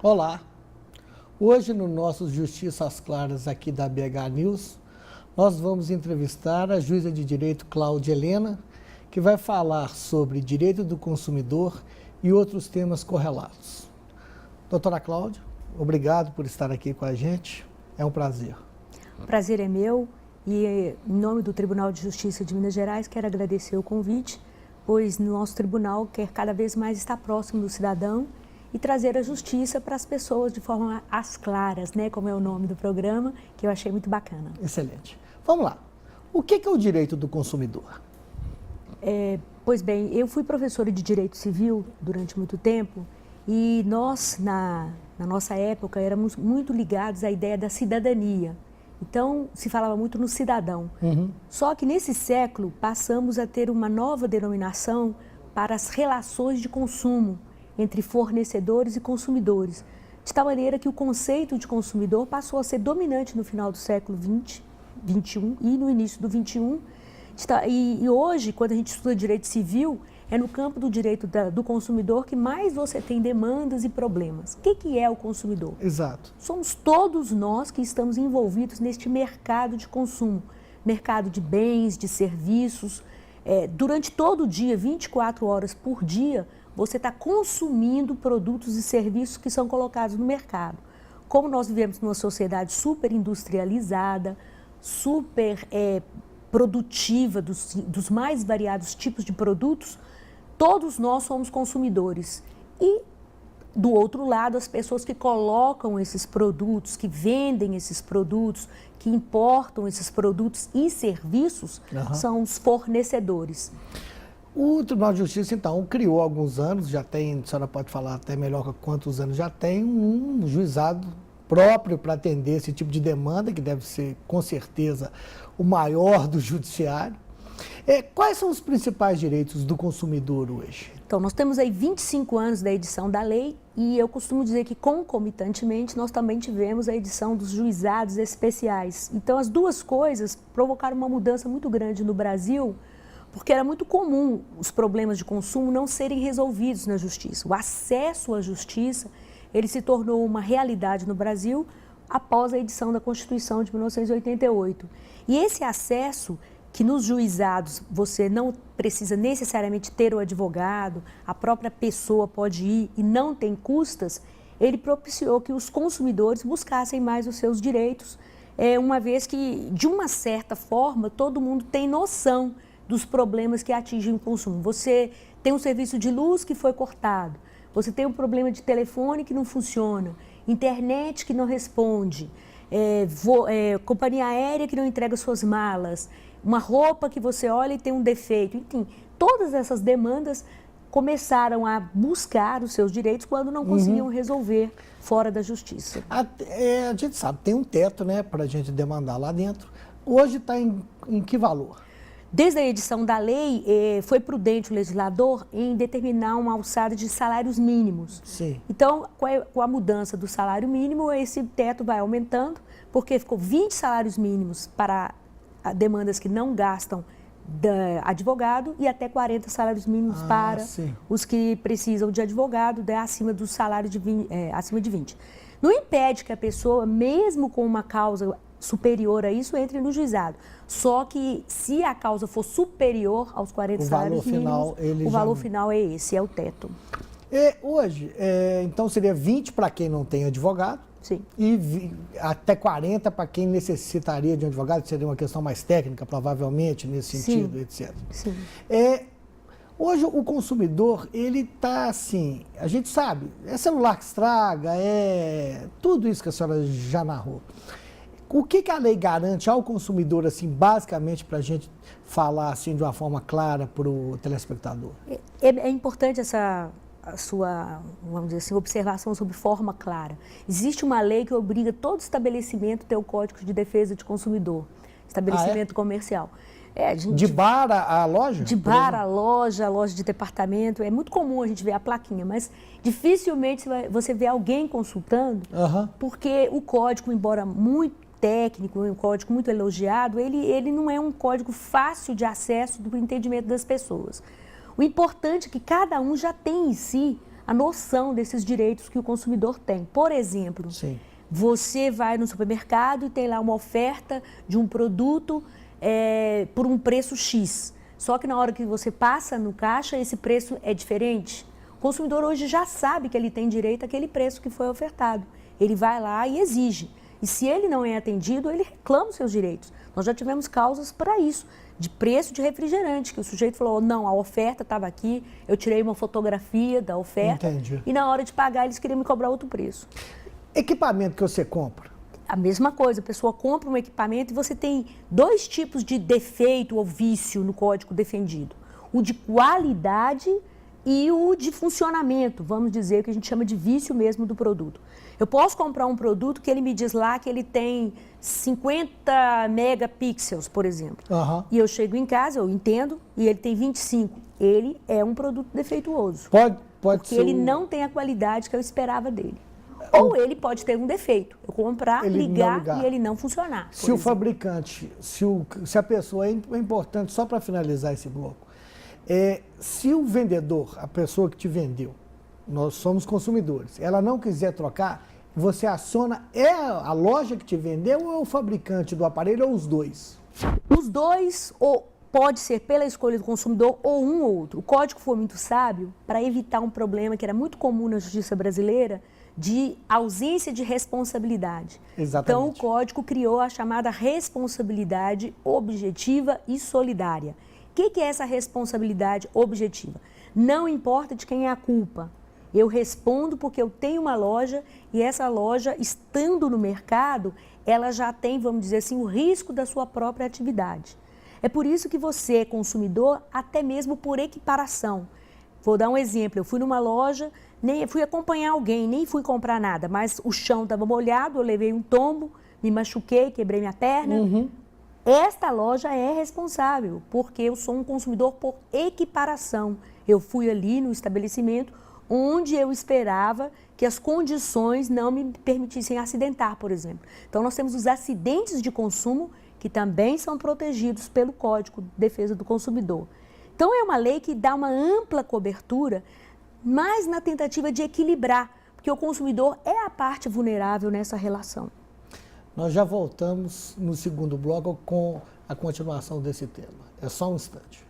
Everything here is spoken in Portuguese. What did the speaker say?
Olá! Hoje no nosso Justiça às Claras aqui da BH News, nós vamos entrevistar a juíza de direito Cláudia Helena, que vai falar sobre direito do consumidor e outros temas correlatos. Doutora Cláudia, obrigado por estar aqui com a gente, é um prazer. O prazer é meu e em nome do Tribunal de Justiça de Minas Gerais quero agradecer o convite, pois nosso tribunal quer cada vez mais estar próximo do cidadão e trazer a justiça para as pessoas de forma às claras, né, como é o nome do programa, que eu achei muito bacana. Excelente. Vamos lá. O que é o direito do consumidor? Pois bem, eu fui professora de Direito Civil durante muito tempo e nós, na nossa época, éramos muito ligados à ideia da cidadania. Então, se falava muito no cidadão. Só que nesse século, passamos a ter uma nova denominação para as relações de consumo entre fornecedores e consumidores, de tal maneira que o conceito de consumidor passou a ser dominante no final do século XX, XXI e no início do XXI. E hoje, quando a gente estuda direito civil, é no campo do direito do consumidor que mais você tem demandas e problemas. O que é o consumidor? Exato. Somos todos nós que estamos envolvidos neste mercado de consumo, mercado de bens, de serviços. Durante todo o dia, 24 horas por dia, você está consumindo produtos e serviços que são colocados no mercado. Como nós vivemos numa sociedade super industrializada, super produtiva dos mais variados tipos de produtos, todos nós somos consumidores. E, do outro lado, as pessoas que colocam esses produtos, que vendem esses produtos, que importam esses produtos e serviços, são os fornecedores. O Tribunal de Justiça, então, criou há alguns anos, já tem, a senhora pode falar até melhor quantos anos já tem, um juizado próprio para atender esse tipo de demanda, que deve ser, com certeza, o maior do judiciário. Quais são os principais direitos do consumidor hoje? Então, nós temos aí 25 anos da edição da lei e eu costumo dizer que, concomitantemente, nós também tivemos a edição dos juizados especiais. Então, as duas coisas provocaram uma mudança muito grande no Brasil, porque era muito comum os problemas de consumo não serem resolvidos na justiça. O acesso à justiça, ele se tornou uma realidade no Brasil após a edição da Constituição de 1988. E esse acesso, que nos juizados você não precisa necessariamente ter o advogado, a própria pessoa pode ir e não tem custas, ele propiciou que os consumidores buscassem mais os seus direitos, uma vez que, de uma certa forma, todo mundo tem noção dos problemas que atingem o consumo. Você tem um serviço de luz que foi cortado, você tem um problema de telefone que não funciona, internet que não responde, companhia aérea que não entrega suas malas, uma roupa que você olha e tem um defeito. Enfim, todas essas demandas começaram a buscar os seus direitos quando não conseguiam resolver fora da justiça. A gente sabe, tem um teto, né, para a gente demandar lá dentro. Hoje está em que valor? Desde a edição da lei, foi prudente o legislador em determinar uma alçada de salários mínimos. Sim. Então, com a mudança do salário mínimo, esse teto vai aumentando, porque ficou 20 salários mínimos para demandas que não gastam advogado e até 40 salários mínimos para os que precisam de advogado, acima do salário acima de 20. Não impede que a pessoa, mesmo com uma causa superior a isso, entre no juizado. Só que se a causa for superior aos 40 salários mínimos, o valor final é esse, é o teto. Hoje, então seria 20 para quem não tem advogado. Sim. E até 40 para quem necessitaria de um advogado, seria uma questão mais técnica, provavelmente, nesse sentido, etc. Sim. Hoje o consumidor, ele está assim, a gente sabe, é celular que estraga, tudo isso que a senhora já narrou. O que a lei garante ao consumidor, assim, basicamente, para a gente falar assim, de uma forma clara para o telespectador? É importante a sua, vamos dizer assim, observação sobre forma clara. Existe uma lei que obriga todo estabelecimento a ter o Código de Defesa de Consumidor, estabelecimento comercial. De bar a loja? De bar a loja de departamento. É muito comum a gente ver a plaquinha, mas dificilmente você vê alguém consultando, porque o código, embora muito técnico, um código muito elogiado, ele não é um código fácil de acesso do entendimento das pessoas. O importante é que cada um já tem em si a noção desses direitos que o consumidor tem. Por exemplo, Sim. você vai no supermercado e tem lá uma oferta de um produto por um preço X. Só que na hora que você passa no caixa, esse preço é diferente. O consumidor hoje já sabe que ele tem direito àquele preço que foi ofertado. Ele vai lá e exige. E se ele não é atendido, ele reclama os seus direitos. Nós já tivemos causas para isso, de preço de refrigerante, que o sujeito falou, não, a oferta estava aqui, eu tirei uma fotografia da oferta. Entendi. E na hora de pagar eles queriam me cobrar outro preço. Equipamento que você compra? A mesma coisa, a pessoa compra um equipamento e você tem dois tipos de defeito ou vício no código defendido. O de qualidade e o de funcionamento, vamos dizer, que a gente chama de vício mesmo do produto. Eu posso comprar um produto que ele me diz lá que ele tem 50 megapixels, por exemplo. E eu chego em casa, eu entendo, e ele tem 25. Ele é um produto defeituoso. Pode porque ser ele não tem a qualidade que eu esperava dele. Ou ele pode ter um defeito. Eu comprar, ligar e ele não funcionar. Se o fabricante, se a pessoa, é importante, só para finalizar esse bloco, se o vendedor, a pessoa que te vendeu, nós somos consumidores, ela não quiser trocar, você aciona, a loja que te vendeu ou é o fabricante do aparelho ou os dois? Os dois, ou pode ser pela escolha do consumidor ou um ou outro. O código foi muito sábio para evitar um problema que era muito comum na justiça brasileira, de ausência de responsabilidade. Exatamente. Então, o código criou a chamada responsabilidade objetiva e solidária. O que é essa responsabilidade objetiva? Não importa de quem é a culpa. Eu respondo porque eu tenho uma loja e essa loja, estando no mercado, ela já tem, vamos dizer assim, o risco da sua própria atividade. É por isso que você, consumidor, até mesmo por equiparação. Vou dar um exemplo. Eu fui numa loja, nem fui acompanhar alguém, nem fui comprar nada, mas o chão estava molhado, eu levei um tombo, me machuquei, quebrei minha perna. Esta loja é responsável, porque eu sou um consumidor por equiparação. Eu fui ali no estabelecimento onde eu esperava que as condições não me permitissem acidentar, por exemplo. Então, nós temos os acidentes de consumo, que também são protegidos pelo Código de Defesa do Consumidor. Então, é uma lei que dá uma ampla cobertura, mas na tentativa de equilibrar, porque o consumidor é a parte vulnerável nessa relação. Nós já voltamos no segundo bloco com a continuação desse tema. É só um instante.